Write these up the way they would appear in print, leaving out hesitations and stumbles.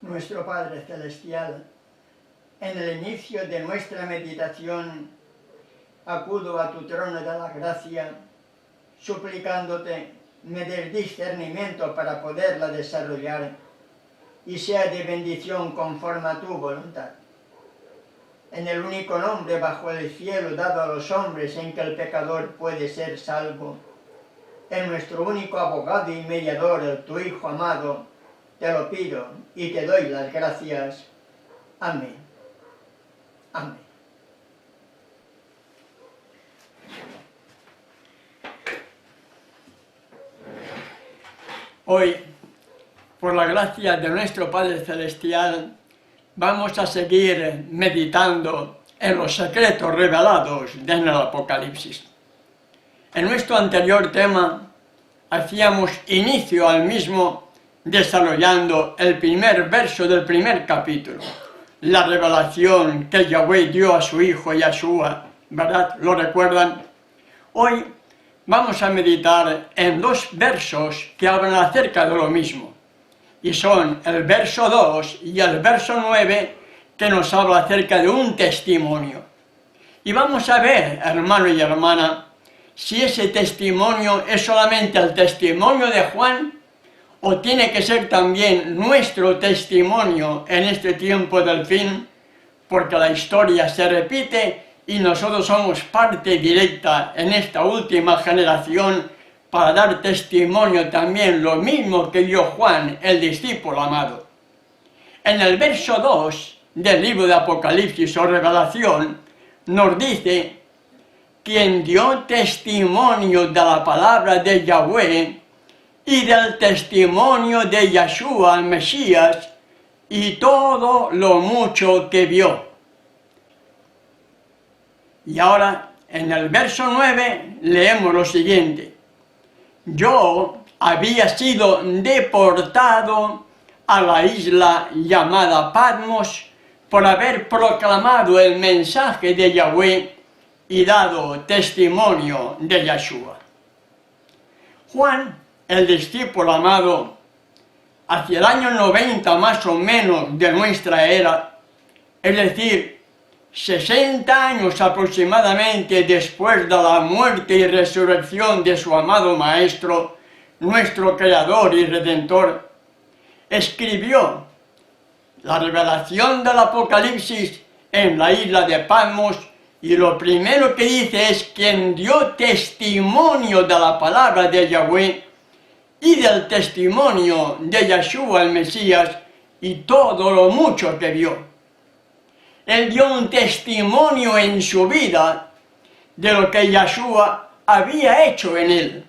Nuestro Padre Celestial, en el inicio de nuestra meditación, acudo a tu trono de la gracia, suplicándote me des discernimiento para poderla desarrollar y sea de bendición conforme a tu voluntad. En el único nombre bajo el cielo dado a los hombres en que el pecador puede ser salvo, en nuestro único abogado y mediador, el tu Hijo amado, te lo pido y te doy las gracias. Amén. Amén. Hoy, por la gracia de nuestro Padre Celestial, vamos a seguir meditando en los secretos revelados en el Apocalipsis. En nuestro anterior tema, hacíamos inicio al mismo desarrollando el primer verso del primer capítulo, la revelación que Yahweh dio a su Hijo Yahshua, ¿verdad? ¿Lo recuerdan? Hoy vamos a meditar en dos versos que hablan acerca de lo mismo, y son el verso 2 y el verso 9, que nos habla acerca de un testimonio. Y vamos a ver, hermano y hermana, si ese testimonio es solamente el testimonio de Juan, o tiene que ser también nuestro testimonio en este tiempo del fin, porque la historia se repite y nosotros somos parte directa en esta última generación para dar testimonio también lo mismo que dio Juan, el discípulo amado. En el verso 2 del libro de Apocalipsis o Revelación nos dice: quien dio testimonio de la palabra de Yahweh y del testimonio de Yahshua, el Mesías, y todo lo mucho que vio. Y ahora, en el verso 9, leemos lo siguiente: yo había sido deportado a la isla llamada Patmos por haber proclamado el mensaje de Yahweh y dado testimonio de Yahshua. Juan, el discípulo amado, hacia el año 90 más o menos de nuestra era, es decir, 60 años aproximadamente después de la muerte y resurrección de su amado Maestro, nuestro Creador y Redentor, escribió la revelación del Apocalipsis en la isla de Patmos, y lo primero que dice es quien dio testimonio de la palabra de Yahweh y del testimonio de Yahshua el Mesías y todo lo mucho que vio. Él dio un testimonio en su vida de lo que Yahshua había hecho en él.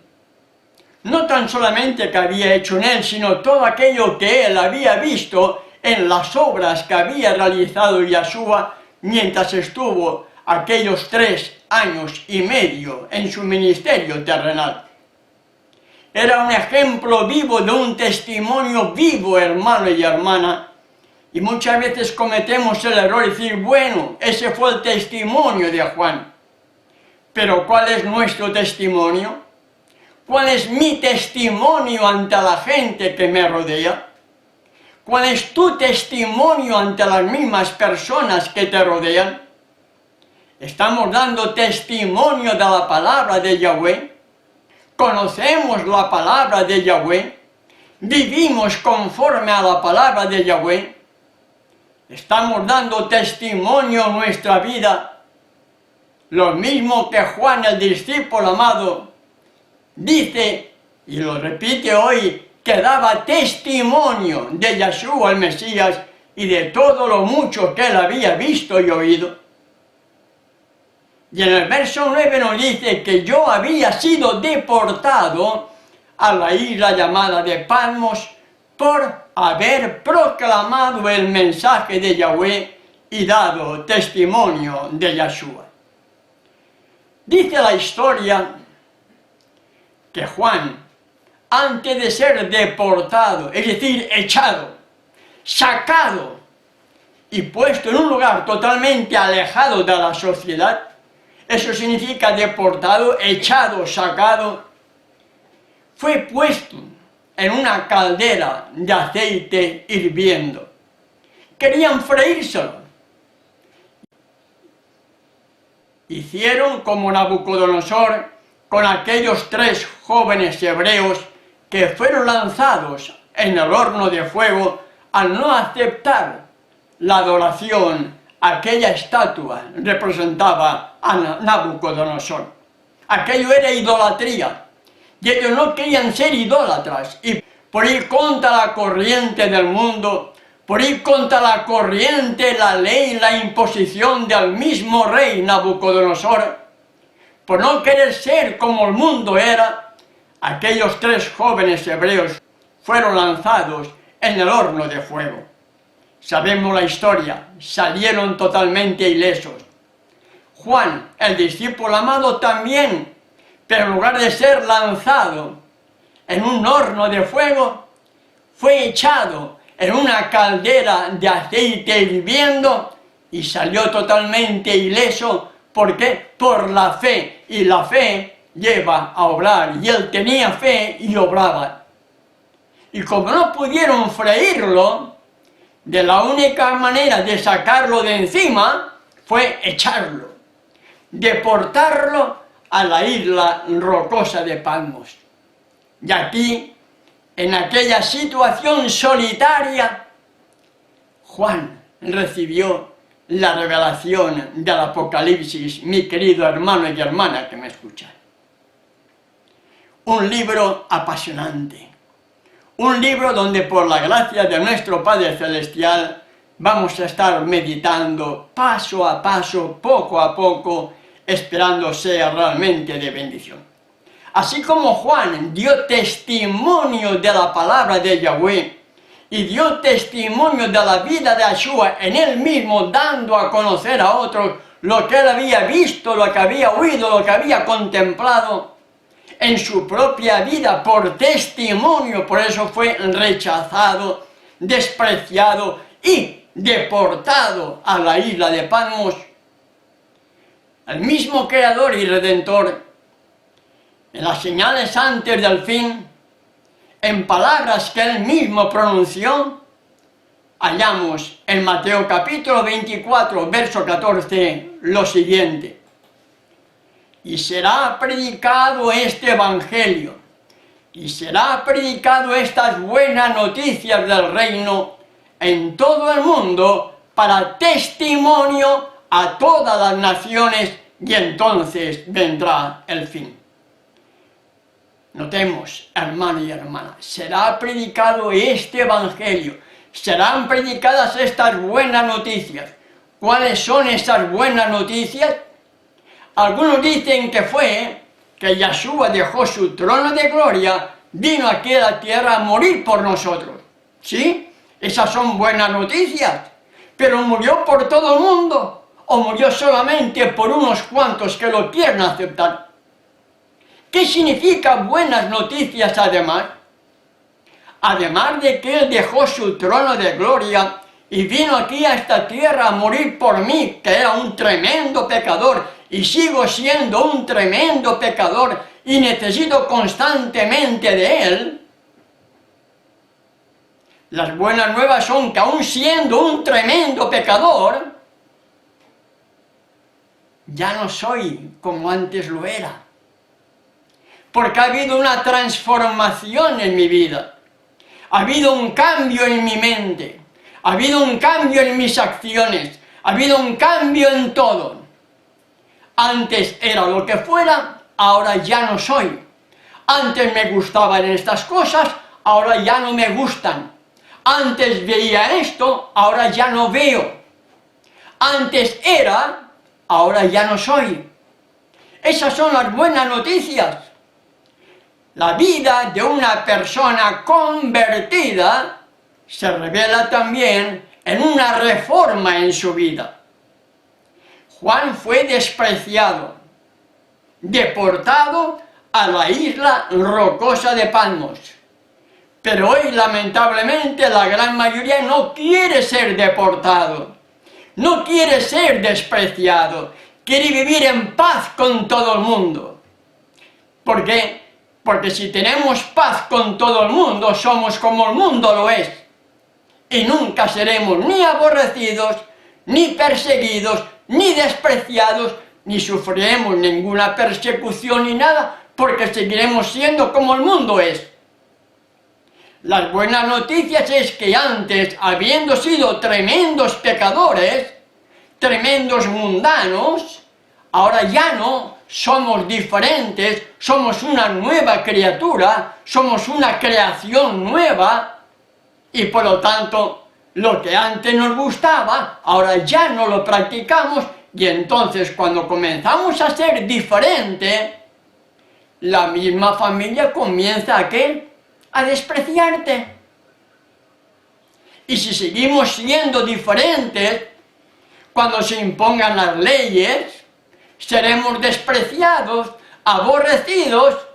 No tan solamente que había hecho en él, sino todo aquello que él había visto en las obras que había realizado Yahshua mientras estuvo aquellos 3 años y medio en su ministerio terrenal. Era un ejemplo vivo de un testimonio vivo, hermano y hermana, y muchas veces cometemos el error de decir, bueno, ese fue el testimonio de Juan. Pero ¿cuál es nuestro testimonio? ¿Cuál es mi testimonio ante la gente que me rodea? ¿Cuál es tu testimonio ante las mismas personas que te rodean? ¿Estamos dando testimonio de la palabra de Yahweh? ¿Conocemos la palabra de Yahweh? ¿Vivimos conforme a la palabra de Yahweh? ¿Estamos dando testimonio en nuestra vida? Lo mismo que Juan, el discípulo amado, dice, y lo repite hoy, que daba testimonio de Yahshua el Mesías y de todo lo mucho que él había visto y oído. Y en el verso 9 nos dice que yo había sido deportado a la isla llamada de Patmos por haber proclamado el mensaje de Yahweh y dado testimonio de Yahshua. Dice la historia que Juan, antes de ser deportado, es decir, echado, sacado y puesto en un lugar totalmente alejado de la sociedad, eso significa deportado, echado, sacado, fue puesto en una caldera de aceite hirviendo. querían freírselo. Hicieron como Nabucodonosor con aquellos 3 jóvenes hebreos que fueron lanzados en el horno de fuego al no aceptar la adoración. Aquella estatua representaba a Nabucodonosor. Aquello era idolatría. Y ellos no querían ser idólatras. Y por ir contra la corriente del mundo, por ir contra la corriente, la ley, la imposición del mismo rey Nabucodonosor, por no querer ser como el mundo era, aquellos 3 jóvenes hebreos fueron lanzados en el horno de fuego. Sabemos la historia, salieron totalmente ilesos. Juan, el discípulo amado, también, pero en lugar de ser lanzado en un horno de fuego, fue echado en una caldera de aceite hirviendo y salió totalmente ileso. ¿Por qué? Por la fe, y la fe lleva a obrar, y él tenía fe y obraba. Y como no pudieron freírlo, de la única manera de sacarlo de encima fue echarlo, deportarlo a la isla rocosa de Patmos. Y aquí, en aquella situación solitaria, Juan recibió la revelación del Apocalipsis, mi querido hermano y hermana que me escuchan. Un libro apasionante, un libro donde por la gracia de nuestro Padre Celestial vamos a estar meditando paso a paso, poco a poco, esperando sea realmente de bendición. Así como Juan dio testimonio de la palabra de Yahweh y dio testimonio de la vida de Yeshua en él mismo, dando a conocer a otros lo que él había visto, lo que había oído, lo que había contemplado en su propia vida por testimonio, por eso fue rechazado, despreciado y deportado a la isla de Patmos. El mismo Creador y Redentor, en las señales antes del fin, en palabras que él mismo pronunció, hallamos en Mateo capítulo 24, verso 14, lo siguiente: y será predicado este evangelio, y será predicado estas buenas noticias del reino en todo el mundo para testimonio a todas las naciones, y entonces vendrá el fin. Notemos, hermano y hermana, será predicado este evangelio, serán predicadas estas buenas noticias. ¿Cuáles son estas buenas noticias? Algunos dicen que fue que Yeshua dejó su trono de gloria, vino aquí a la tierra a morir por nosotros. ¿Sí? Esas son buenas noticias. Pero murió por todo el mundo, o murió solamente por unos cuantos que lo quieren aceptar. ¿Qué significa buenas noticias además? Además de que él dejó su trono de gloria y vino aquí a esta tierra a morir por mí, que era un tremendo pecador, y sigo siendo un tremendo pecador, y necesito constantemente de él. Las buenas nuevas son que aún siendo un tremendo pecador, ya no soy como antes lo era. Porque ha habido una transformación en mi vida. Ha habido un cambio en mi mente. Ha habido un cambio en mis acciones. Ha habido un cambio en todo. Antes era lo que fuera, ahora ya no soy. Antes me gustaban estas cosas, ahora ya no me gustan. Antes veía esto, ahora ya no veo. Antes era, ahora ya no soy. Esas son las buenas noticias. La vida de una persona convertida se revela también en una reforma en su vida. Juan fue despreciado, deportado a la isla rocosa de Patmos. Pero hoy, lamentablemente, la gran mayoría no quiere ser deportado, no quiere ser despreciado, quiere vivir en paz con todo el mundo. ¿Por qué? Porque si tenemos paz con todo el mundo, somos como el mundo lo es. y nunca seremos ni aborrecidos, ni perseguidos, ni despreciados, ni sufriremos ninguna persecución ni nada, porque seguiremos siendo como el mundo es. Las buenas noticias es que antes, habiendo sido tremendos pecadores, tremendos mundanos, ahora ya no, somos diferentes, somos una nueva criatura, somos una creación nueva, y por lo tanto, lo que antes nos gustaba, ahora ya no lo practicamos, y entonces cuando comenzamos a ser diferentes, la misma familia comienza a despreciarte. Y si seguimos siendo diferentes, cuando se impongan las leyes, seremos despreciados, aborrecidos,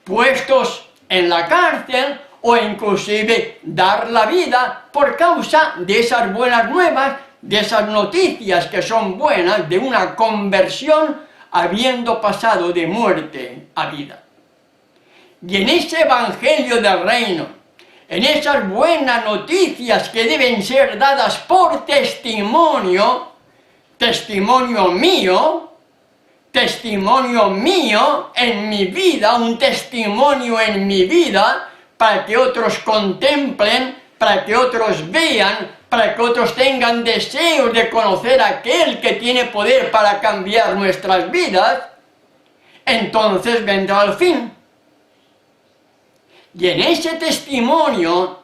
puestos en la cárcel o inclusive dar la vida por causa de esas buenas nuevas, de esas noticias que son buenas, de una conversión habiendo pasado de muerte a vida. Y en ese evangelio del reino, en esas buenas noticias que deben ser dadas por testimonio, testimonio mío en mi vida, un testimonio en mi vida, para que otros contemplen, para que otros vean, para que otros tengan deseos de conocer a aquel que tiene poder para cambiar nuestras vidas, entonces vendrá el fin. Y en ese testimonio,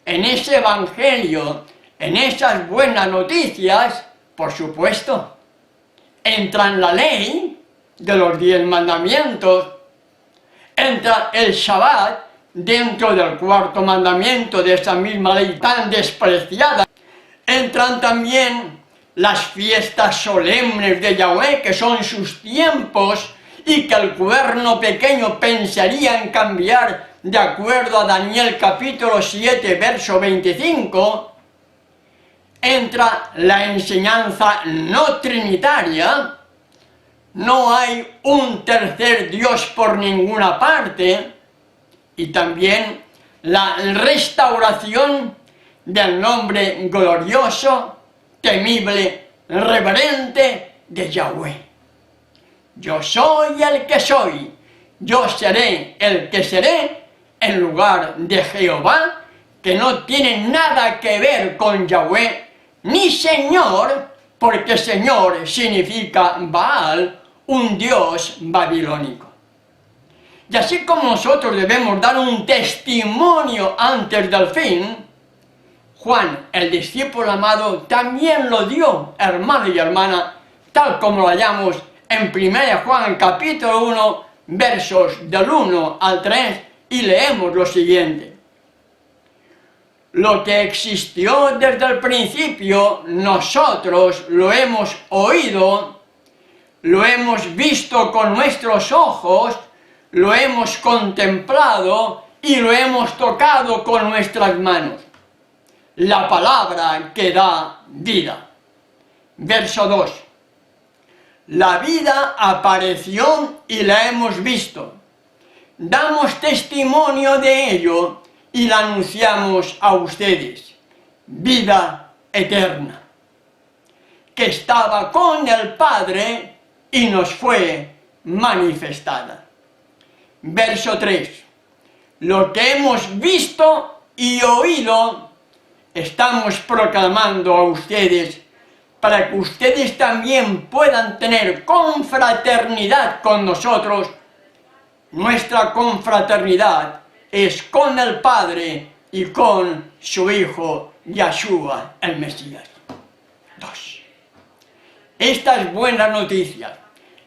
en ese evangelio, en esas buenas noticias, por supuesto, entran la ley de los 10 mandamientos, entra el Shabbat dentro del 4.º mandamiento de esa misma ley tan despreciada, entran también las fiestas solemnes de Yahweh, que son sus tiempos y que el cuerno pequeño pensaría en cambiar de acuerdo a Daniel capítulo 7, verso 25, entra la enseñanza no trinitaria, no hay un tercer Dios por ninguna parte, y también la restauración del nombre glorioso, temible, reverente de Yahweh. Yo soy el que soy, yo seré el que seré, en lugar de Jehová, que no tiene nada que ver con Yahweh, ni Señor, porque Señor significa Baal, un dios babilónico. Y así como nosotros debemos dar un testimonio antes del fin, Juan, el discípulo amado, también lo dio, hermano y hermana, tal como lo hallamos en 1 Juan capítulo 1, versos del 1 al 3, y leemos lo siguiente. Lo que existió desde el principio, nosotros lo hemos oído, lo hemos visto con nuestros ojos, lo hemos contemplado y lo hemos tocado con nuestras manos. La palabra que da vida. Verso 2. La vida apareció y la hemos visto. Damos testimonio de ello y la anunciamos a ustedes. Vida eterna, que estaba con el Padre y nos fue manifestada. Verso 3. Lo que hemos visto y oído, estamos proclamando a ustedes, para que ustedes también puedan tener confraternidad con nosotros. Nuestra confraternidad es con el Padre y con su Hijo Yahshua, el Mesías. 2. Estas buenas noticias,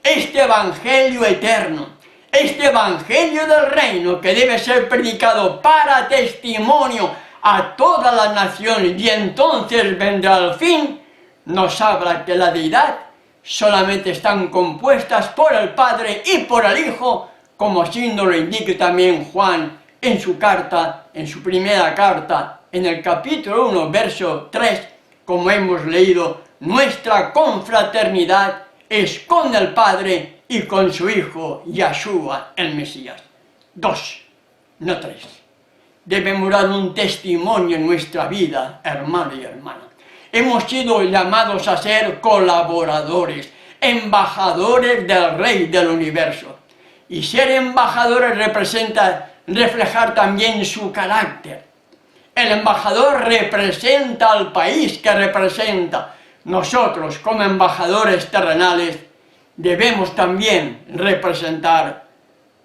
este Evangelio eterno, este Evangelio del reino que debe ser predicado para testimonio a todas las naciones, y entonces vendrá el fin, nos habla que la deidad solamente están compuestas por el Padre y por el Hijo, como así nos lo indica también Juan en su carta, en su primera carta, en el capítulo 1, verso 3, como hemos leído, nuestra confraternidad es con el Padre y con su Hijo, Yahshua, el Mesías. 2, no 3. debemos dar un testimonio en nuestra vida, hermano y hermana. Hemos sido llamados a ser colaboradores, embajadores del Rey del Universo. Y ser embajadores representa reflejar también su carácter. El embajador representa al país que representa. Nosotros, como embajadores terrenales, debemos también representar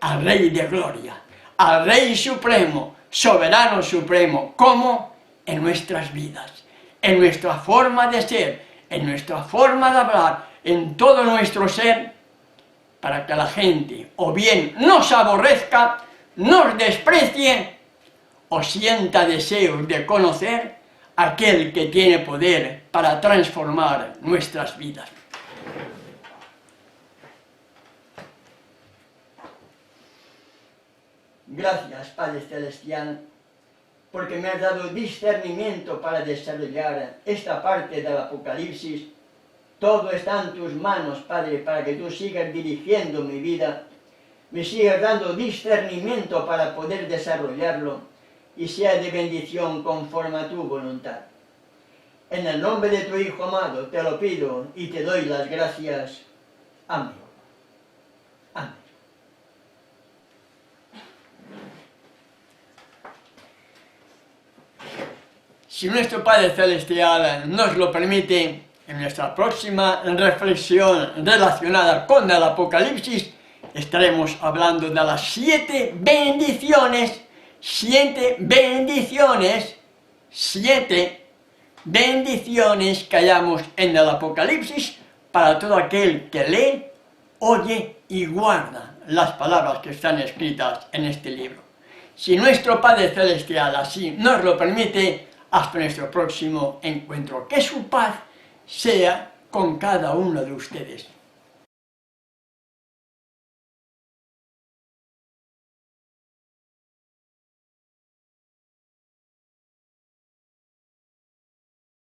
al Rey de Gloria, al Rey Supremo, Soberano Supremo, como en nuestras vidas, en nuestra forma de ser, en nuestra forma de hablar, en todo nuestro ser, para que la gente o bien nos aborrezca, nos desprecie o sienta deseos de conocer a aquel que tiene poder para transformar nuestras vidas. Gracias, Padre Celestial, porque me has dado discernimiento para desarrollar esta parte del Apocalipsis. Todo está en tus manos, Padre, para que tú sigas dirigiendo mi vida, me sigas dando discernimiento para poder desarrollarlo y sea de bendición conforme a tu voluntad. En el nombre de tu Hijo amado te lo pido y te doy las gracias. Amén. Amén. Si nuestro Padre Celestial nos lo permite, en nuestra próxima reflexión relacionada con el Apocalipsis, estaremos hablando de las 7 bendiciones, 7 bendiciones que hallamos en el Apocalipsis para todo aquel que lee, oye y guarda las palabras que están escritas en este libro. Si nuestro Padre Celestial así nos lo permite, hasta nuestro próximo encuentro. Que su paz sea con cada uno de ustedes.